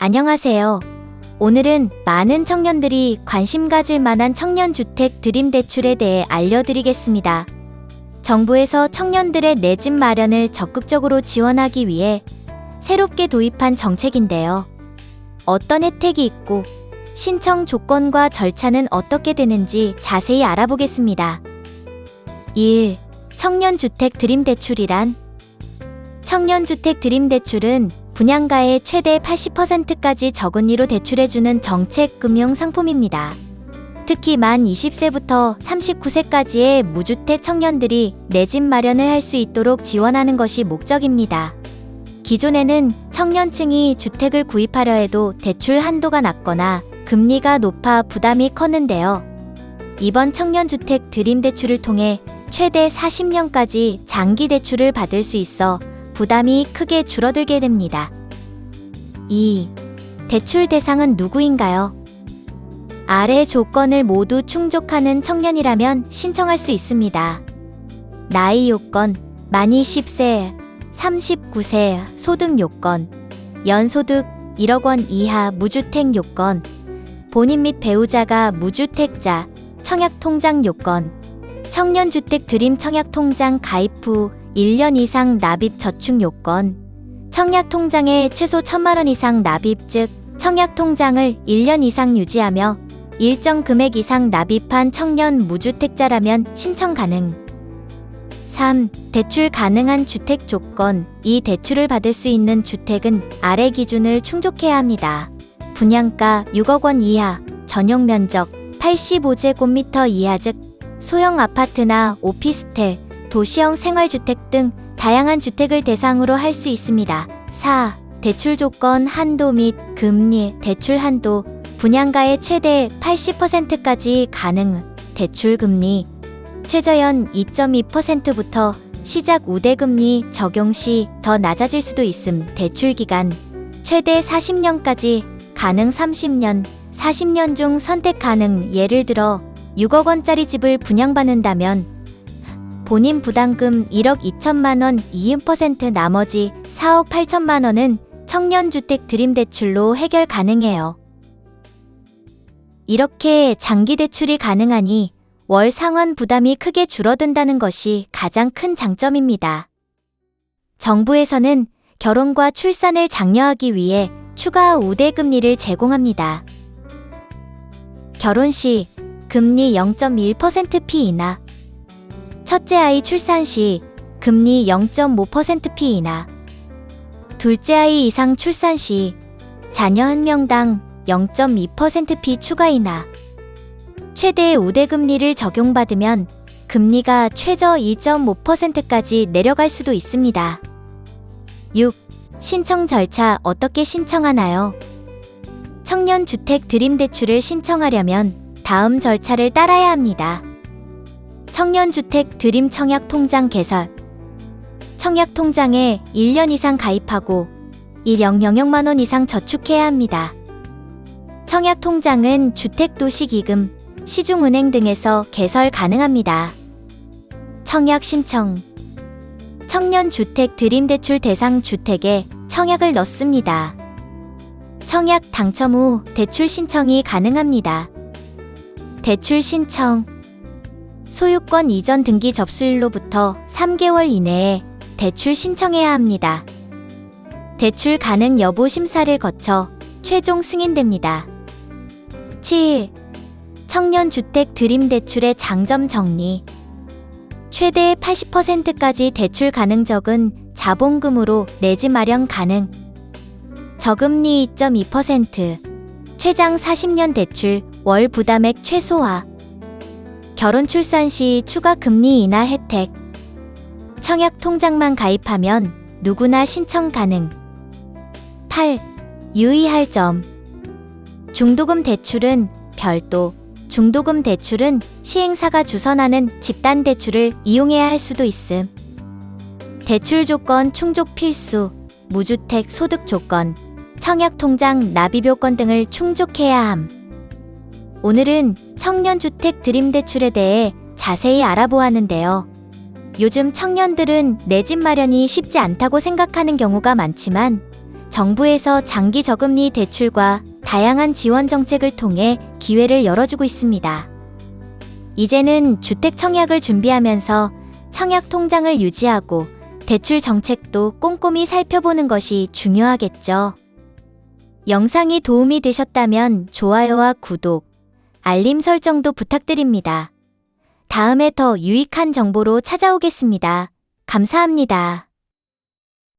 안녕하세요. 오늘은 많은 청년들이 관심 가질 만한 청년주택 드림대출에 대해 알려드리겠습니다. 정부에서 청년들의 내 집 마련을 적극적으로 지원하기 위해 새롭게 도입한 정책인데요. 어떤 혜택이 있고 신청 조건과 절차는 어떻게 되는지 자세히 알아보겠습니다. 1. 청년주택 드림대출이란? 청년주택 드림대출은 분양가의 최대 80%까지 적은리로 대출해주는 정책 금융 상품입니다. 특히 만 20세부터 39세까지의 무주택 청년들이 내 집 마련을 할 수 있도록 지원하는 것이 목적입니다. 기존에는 청년층이 주택을 구입하려 해도 대출 한도가 낮거나 금리가 높아 부담이 컸는데요. 이번 청년주택 드림대출을 통해 최대 40년까지 장기 대출을 받을 수 있어 부담이 크게 줄어들게 됩니다. 2. 대출 대상은 누구인가요? 아래 조건을 모두 충족하는 청년이라면 신청할 수 있습니다. 나이 요건, 만 20세, 39세, 소득 요건, 연소득 1억 원 이하 무주택 요건, 본인 및 배우자가 무주택자, 청약통장 요건, 청년주택 드림 청약통장 가입 후 1년 이상 납입 저축 요건, 청약통장에 최소 1,000만 원 이상 납입 즉 청약통장을 1년 이상 유지하며 일정 금액 이상 납입한 청년 무주택자라면 신청 가능. 3. 대출 가능한 주택 조건. 이 대출을 받을 수 있는 주택은 아래 기준을 충족해야 합니다. 분양가 6억 원 이하, 전용 면적 85제곱미터 이하 즉 소형 아파트나 오피스텔, 도시형 생활주택 등 다양한 주택을 대상으로 할 수 있습니다. 4. 대출 조건 한도 및 금리, 대출 한도, 분양가의 최대 80%까지 가능, 대출 금리, 최저연 2.2%부터 시작 우대금리 적용 시 더 낮아질 수도 있음, 대출 기간, 최대 40년까지 가능 30년, 40년 중 선택 가능, 예를 들어 6억 원짜리 집을 분양받는다면 본인 부담금 1억 2천만 원 20% 나머지 4억 8천만 원은 청년주택 드림대출로 해결 가능해요. 이렇게 장기 대출이 가능하니 월 상환 부담이 크게 줄어든다는 것이 가장 큰 장점입니다. 정부에서는 결혼과 출산을 장려하기 위해 추가 우대금리를 제공합니다. 결혼 시 금리 0.1% 인하, 첫째 아이 출산 시 금리 0.5% 인하, 둘째 아이 이상 출산 시 자녀 한 명당 0.2% 추가 인하, 최대 우대금리를 적용받으면 금리가 최저 2.5%까지 내려갈 수도 있습니다. 6. 신청 절차 어떻게 신청하나요? 청년주택 드림대출을 신청하려면 다음 절차를 따라야 합니다. 청년주택 드림 청약통장 개설, 청약통장에 1년 이상 가입하고 1,000만 원 이상 저축해야 합니다. 청약통장은 주택도시기금, 시중은행 등에서 개설 가능합니다. 청약 신청, 청년주택 드림대출 대상 주택에 청약을 넣습니다. 청약 당첨 후 대출 신청이 가능합니다. 대출 신청, 소유권 이전 등기 접수일로부터 3개월 이내에 대출 신청해야 합니다. 대출 가능 여부 심사를 거쳐 최종 승인됩니다. 7. 청년주택 드림대출의 장점 정리. 최대 80%까지 대출 가능, 적은 자본금으로 내 집 마련 가능, 저금리 2.2%, 최장 40년 대출, 월 부담액 최소화, 결혼 출산 시 추가 금리 인하 혜택, 청약통장만 가입하면 누구나 신청 가능. 8. 유의할 점. 중도금 대출은 별도, 중도금 대출은 시행사가 주선하는 집단대출을 이용해야 할 수도 있음. 대출 조건 충족 필수, 무주택 소득 조건, 청약통장 납입 요건 등을 충족해야 함. 오늘은 청년주택 드림대출에 대해 자세히 알아보았는데요. 요즘 청년들은 내 집 마련이 쉽지 않다고 생각하는 경우가 많지만 정부에서 장기 저금리 대출과 다양한 지원 정책을 통해 기회를 열어주고 있습니다. 이제는 주택 청약을 준비하면서 청약 통장을 유지하고 대출 정책도 꼼꼼히 살펴보는 것이 중요하겠죠. 영상이 도움이 되셨다면 좋아요와 구독, 알림 설정도 부탁드립니다. 다음에 더 유익한 정보로 찾아오겠습니다. 감사합니다.